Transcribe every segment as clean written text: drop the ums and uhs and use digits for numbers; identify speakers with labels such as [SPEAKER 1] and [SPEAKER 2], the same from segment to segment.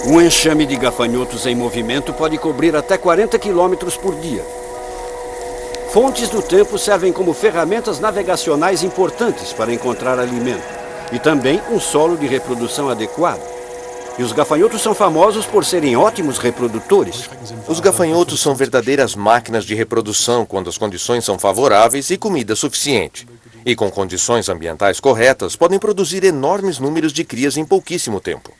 [SPEAKER 1] Um enxame de gafanhotos em movimento pode cobrir até 40 quilômetros por dia. Fontes do tempo servem como ferramentas navegacionais importantes para encontrar alimento e também um solo de reprodução adequado. E os gafanhotos são famosos por serem ótimos reprodutores.
[SPEAKER 2] Os gafanhotos são verdadeiras máquinas de reprodução quando as condições são favoráveis e comida suficiente. E com condições ambientais corretas, podem produzir enormes números de crias em pouquíssimo tempo.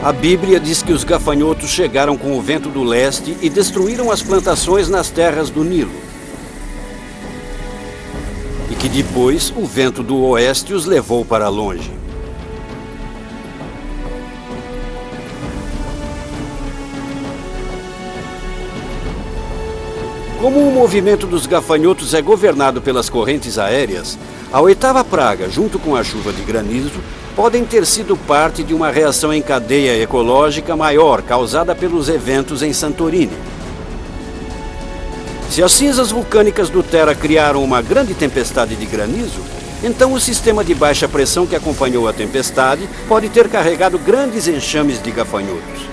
[SPEAKER 1] A Bíblia diz que os gafanhotos chegaram com o vento do leste e destruíram as plantações nas terras do Nilo. E que depois o vento do oeste os levou para longe. Como o movimento dos gafanhotos é governado pelas correntes aéreas, a oitava praga, junto com a chuva de granizo, podem ter sido parte de uma reação em cadeia ecológica maior causada pelos eventos em Santorini. Se as cinzas vulcânicas do Terra criaram uma grande tempestade de granizo, então o sistema de baixa pressão que acompanhou a tempestade pode ter carregado grandes enxames de gafanhotos.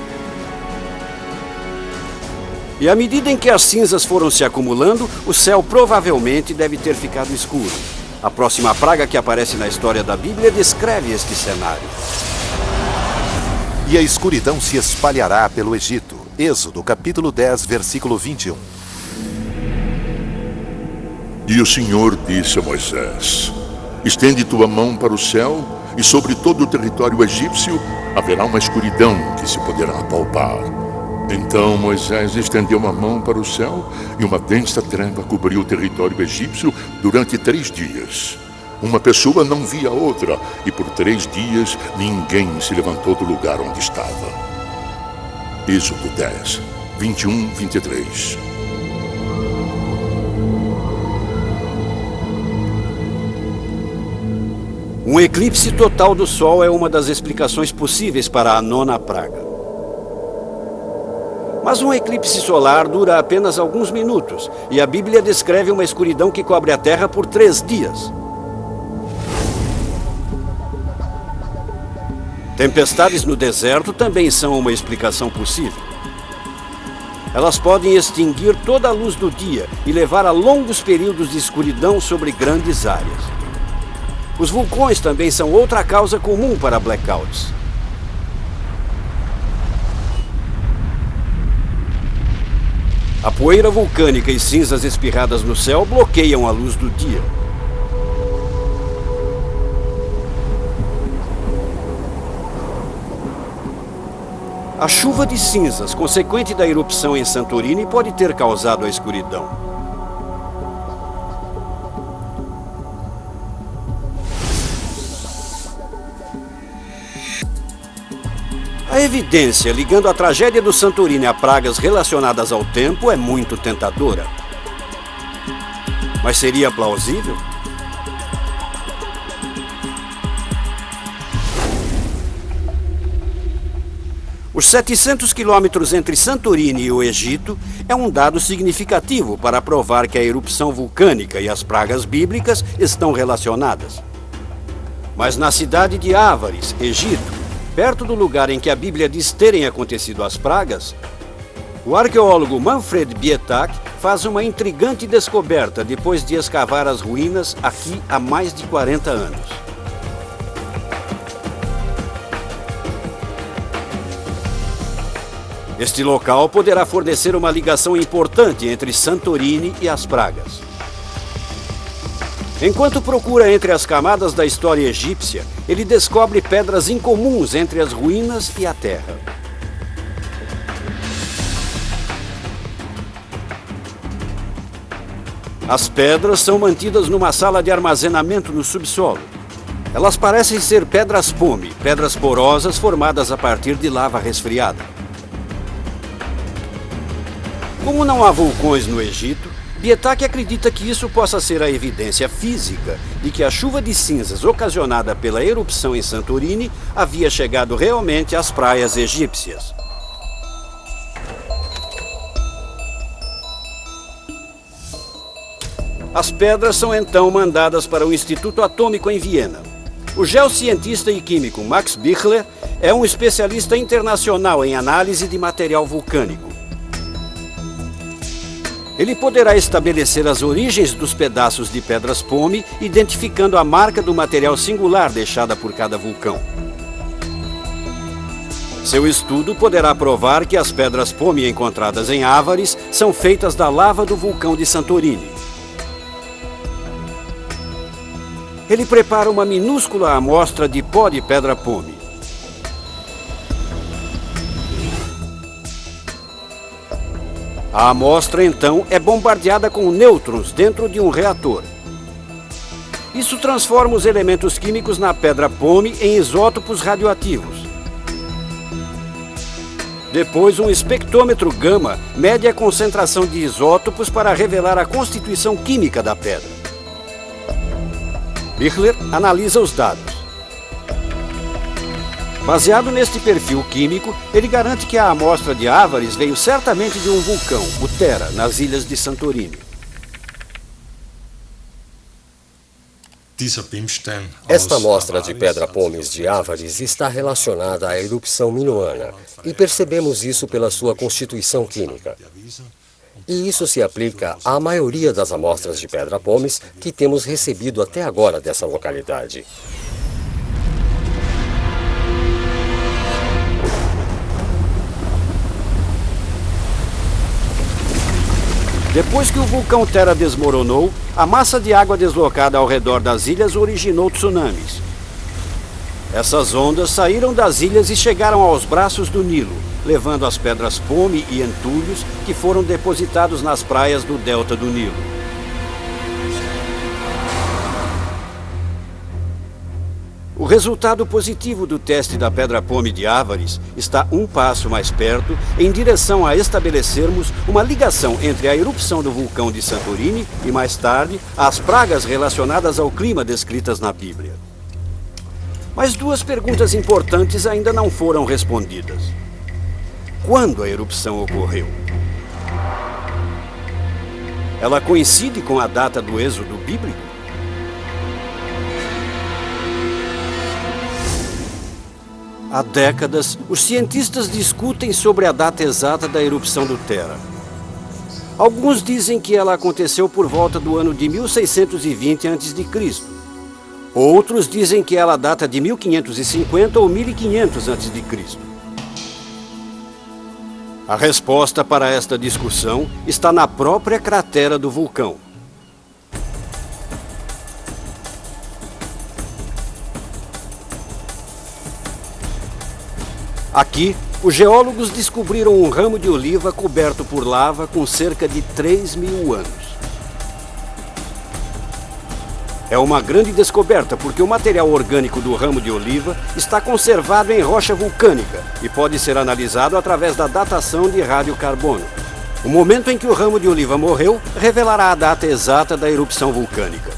[SPEAKER 1] E à medida em que as cinzas foram se acumulando, o céu provavelmente deve ter ficado escuro. A próxima praga que aparece na história da Bíblia descreve este cenário.
[SPEAKER 3] E a escuridão se espalhará pelo Egito. Êxodo, capítulo 10, versículo 21.
[SPEAKER 4] E o Senhor disse a Moisés: estende tua mão para o céu, e sobre todo o território egípcio haverá uma escuridão que se poderá palpar. Então Moisés estendeu a mão para o céu, e uma densa treva cobriu o território egípcio durante 3 dias. Uma pessoa não via outra, e por 3 dias ninguém se levantou do lugar onde estava. Êxodo 10, 21, 23.
[SPEAKER 1] Um eclipse total do Sol é uma das explicações possíveis para a 9ª praga. Mas um eclipse solar dura apenas alguns minutos, e a Bíblia descreve uma escuridão que cobre a Terra por 3 dias. Tempestades no deserto também são uma explicação possível. Elas podem extinguir toda a luz do dia e levar a longos períodos de escuridão sobre grandes áreas. Os vulcões também são outra causa comum para blackouts. A poeira vulcânica e cinzas espirradas no céu bloqueiam a luz do dia. A chuva de cinzas, consequente da erupção em Santorini, pode ter causado a escuridão. A evidência ligando a tragédia do Santorini a pragas relacionadas ao tempo é muito tentadora. Mas seria plausível? Os 700 quilômetros entre Santorini e o Egito é um dado significativo para provar que a erupção vulcânica e as pragas bíblicas estão relacionadas. Mas na cidade de Ávares, Egito, perto do lugar em que a Bíblia diz terem acontecido as pragas, o arqueólogo Manfred Bietak faz uma intrigante descoberta depois de escavar as ruínas aqui há mais de 40 anos. Este local poderá fornecer uma ligação importante entre Santorini e as pragas. Enquanto procura entre as camadas da história egípcia, ele descobre pedras incomuns entre as ruínas e a terra. As pedras são mantidas numa sala de armazenamento no subsolo. Elas parecem ser pedras pome, pedras porosas formadas a partir de lava resfriada. Como não há vulcões no Egito, Bietak acredita que isso possa ser a evidência física de que a chuva de cinzas ocasionada pela erupção em Santorini havia chegado realmente às praias egípcias. As pedras são então mandadas para o Instituto Atômico em Viena. O geocientista e químico Max Bichler é um especialista internacional em análise de material vulcânico. Ele poderá estabelecer as origens dos pedaços de pedras pome, identificando a marca do material singular deixada por cada vulcão. Seu estudo poderá provar que as pedras pome encontradas em Ávares são feitas da lava do vulcão de Santorini. Ele prepara uma minúscula amostra de pó de pedra pome. A amostra, então, é bombardeada com nêutrons dentro de um reator. Isso transforma os elementos químicos na pedra pome em isótopos radioativos. Depois, um espectrômetro gama mede a concentração de isótopos para revelar a constituição química da pedra. Bichler analisa os dados. Baseado neste perfil químico, ele garante que a amostra de Ávares veio certamente de um vulcão, o Thera, nas ilhas de Santorini.
[SPEAKER 5] Esta amostra de pedra pomes de Ávares está relacionada à erupção minoana, e percebemos isso pela sua constituição química. E isso se aplica à maioria das amostras de pedra pomes que temos recebido até agora dessa localidade.
[SPEAKER 1] Depois que o vulcão Thera desmoronou, a massa de água deslocada ao redor das ilhas originou tsunamis. Essas ondas saíram das ilhas e chegaram aos braços do Nilo, levando as pedras pome e entulhos que foram depositados nas praias do delta do Nilo. O resultado positivo do teste da pedra pome de Ávares está um passo mais perto em direção a estabelecermos uma ligação entre a erupção do vulcão de Santorini e, mais tarde, as pragas relacionadas ao clima descritas na Bíblia. Mas duas perguntas importantes ainda não foram respondidas. Quando a erupção ocorreu? Ela coincide com a data do êxodo bíblico? Há décadas, os cientistas discutem sobre a data exata da erupção do Thera. Alguns dizem que ela aconteceu por volta do ano de 1620 a.C. Outros dizem que ela data de 1550 ou 1500 a.C. A resposta para esta discussão está na própria cratera do vulcão. Aqui, os geólogos descobriram um ramo de oliva coberto por lava com cerca de 3.000 anos. É uma grande descoberta porque o material orgânico do ramo de oliva está conservado em rocha vulcânica e pode ser analisado através da datação de radiocarbono. O momento em que o ramo de oliva morreu revelará a data exata da erupção vulcânica.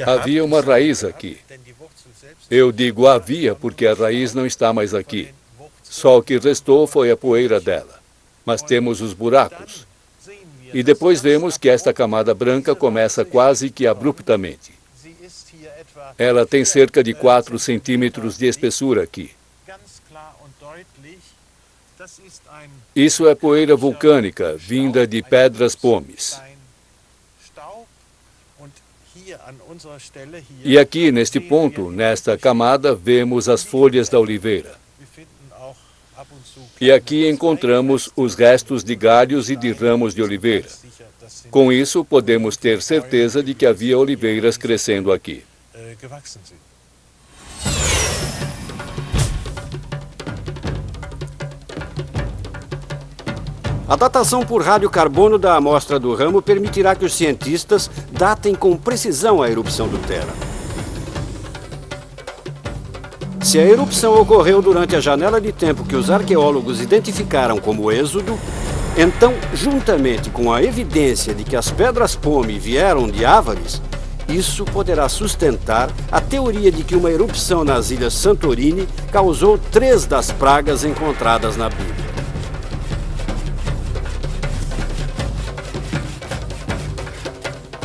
[SPEAKER 6] Havia uma raiz aqui. Eu digo havia porque a raiz não está mais aqui. Só o que restou foi a poeira dela. Mas temos os buracos. E depois vemos que esta camada branca começa quase que abruptamente. Ela tem cerca de 4 centímetros de espessura aqui. Isso é poeira vulcânica, vinda de pedras pomes. E aqui, neste ponto, nesta camada, vemos as folhas da oliveira. E aqui encontramos os restos de galhos e de ramos de oliveira. Com isso, podemos ter certeza de que havia oliveiras crescendo aqui.
[SPEAKER 1] A datação por radiocarbono da amostra do ramo permitirá que os cientistas datem com precisão a erupção do Thera. Se a erupção ocorreu durante a janela de tempo que os arqueólogos identificaram como êxodo, então, juntamente com a evidência de que as pedras pome vieram de Ávares, isso poderá sustentar a teoria de que uma erupção nas ilhas Santorini causou 3 das pragas encontradas na Bíblia.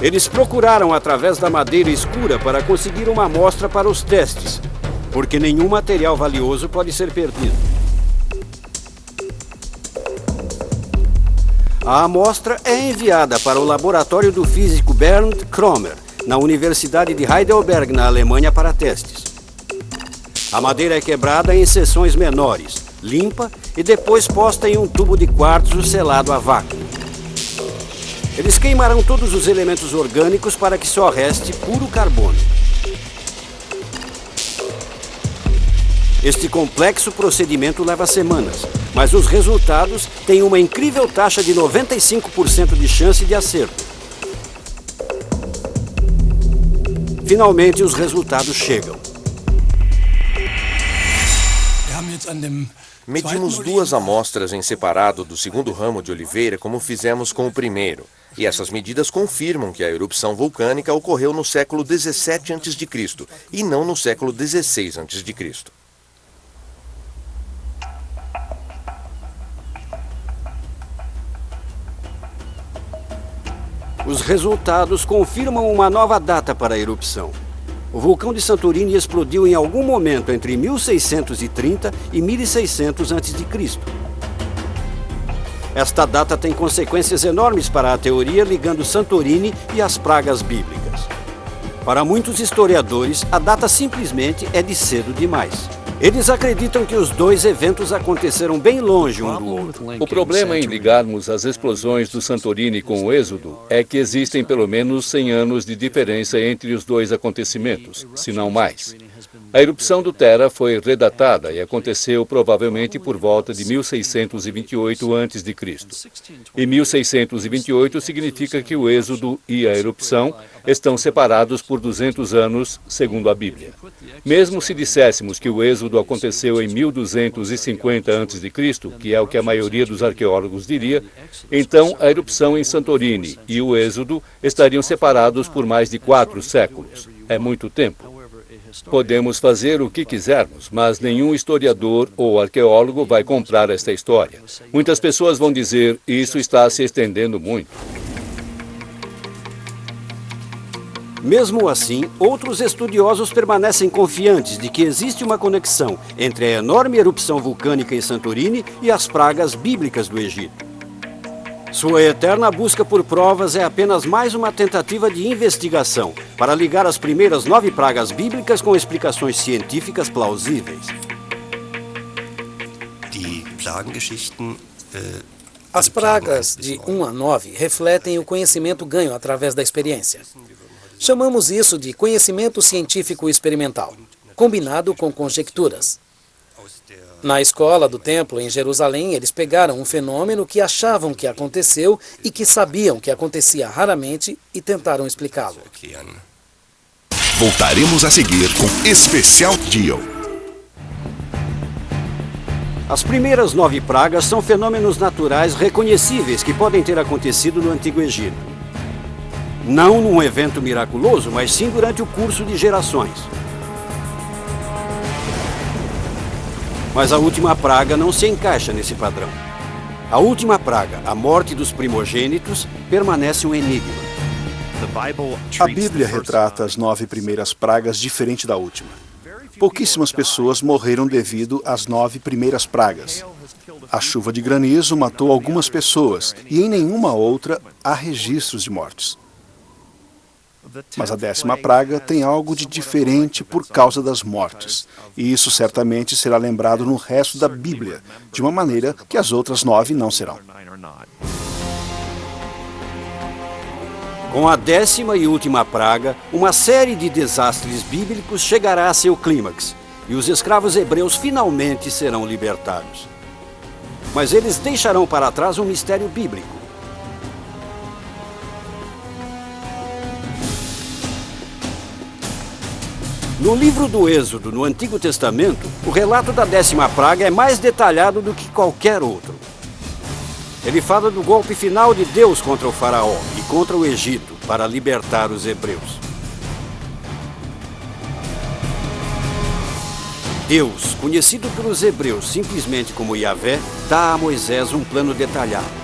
[SPEAKER 1] Eles procuraram através da madeira escura para conseguir uma amostra para os testes, porque nenhum material valioso pode ser perdido. A amostra é enviada para o laboratório do físico Bernd Kromer, na Universidade de Heidelberg, na Alemanha, para testes. A madeira é quebrada em seções menores, limpa e depois posta em um tubo de quartzo selado a vácuo. Eles queimarão todos os elementos orgânicos para que só reste puro carbono. Este complexo procedimento leva semanas, mas os resultados têm uma incrível taxa de 95% de chance de acerto. Finalmente, os resultados chegam.
[SPEAKER 2] Medimos 2 amostras em separado do segundo ramo de oliveira, como fizemos com o primeiro. E essas medidas confirmam que a erupção vulcânica ocorreu no século 17 a.C. e não no século 16 a.C.
[SPEAKER 1] Os resultados confirmam uma nova data para a erupção. O vulcão de Santorini explodiu em algum momento entre 1630 e 1600 a.C. Esta data tem consequências enormes para a teoria ligando Santorini e as pragas bíblicas. Para muitos historiadores, a data simplesmente é de cedo demais. Eles acreditam que os 2 eventos aconteceram bem longe um do outro.
[SPEAKER 6] O problema em ligarmos as explosões do Santorini com o Êxodo é que existem pelo menos 100 anos de diferença entre os 2 acontecimentos, se não mais. A erupção do Terra foi redatada e aconteceu provavelmente por volta de 1628 a.C. E 1628 significa que o Êxodo e a erupção estão separados por 200 anos, segundo a Bíblia. Mesmo se disséssemos que o Êxodo aconteceu em 1250 a.C., que é o que a maioria dos arqueólogos diria, então a erupção em Santorini e o Êxodo estariam separados por mais de 4 séculos. É muito tempo. Podemos fazer o que quisermos, mas nenhum historiador ou arqueólogo vai comprar esta história. Muitas pessoas vão dizer, isso está se estendendo muito.
[SPEAKER 1] Mesmo assim, outros estudiosos permanecem confiantes de que existe uma conexão entre a enorme erupção vulcânica em Santorini e as pragas bíblicas do Egito. Sua eterna busca por provas é apenas mais uma tentativa de investigação para ligar as primeiras 9 pragas bíblicas com explicações científicas plausíveis.
[SPEAKER 7] As pragas de 1 a 9 refletem o conhecimento ganho através da experiência. Chamamos isso de conhecimento científico experimental, combinado com conjecturas. Na escola do templo em Jerusalém, eles pegaram um fenômeno que achavam que aconteceu e que sabiam que acontecia raramente e tentaram explicá-lo.
[SPEAKER 8] Voltaremos a seguir com Especial Deal.
[SPEAKER 1] As primeiras 9 pragas são fenômenos naturais reconhecíveis que podem ter acontecido no Antigo Egito. Não num evento miraculoso, mas sim durante o curso de gerações. Mas a última praga não se encaixa nesse padrão. A última praga, a morte dos primogênitos, permanece um enigma.
[SPEAKER 9] A Bíblia retrata as 9 primeiras pragas diferente da última. Pouquíssimas pessoas morreram devido às 9 primeiras pragas. A chuva de granizo matou algumas pessoas e em nenhuma outra há registros de mortes. Mas a 10ª praga tem algo de diferente por causa das mortes. E isso certamente será lembrado no resto da Bíblia, de uma maneira que as outras 9 não serão.
[SPEAKER 1] Com a 10ª e última praga, uma série de desastres bíblicos chegará a seu clímax, e os escravos hebreus finalmente serão libertados. Mas eles deixarão para trás um mistério bíblico. No livro do Êxodo, no Antigo Testamento, o relato da 10ª praga é mais detalhado do que qualquer outro. Ele fala do golpe final de Deus contra o faraó e contra o Egito para libertar os hebreus. Deus, conhecido pelos hebreus simplesmente como Yahvé, dá a Moisés um plano detalhado.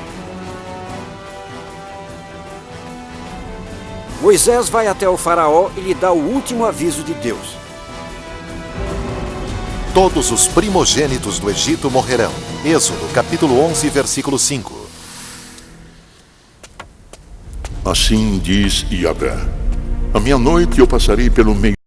[SPEAKER 1] Moisés vai até o faraó e lhe dá o último aviso de Deus.
[SPEAKER 3] Todos os primogênitos do Egito morrerão. Êxodo, capítulo 11, versículo 5.
[SPEAKER 4] Assim diz Yahvé: à meia-noite eu passarei pelo meio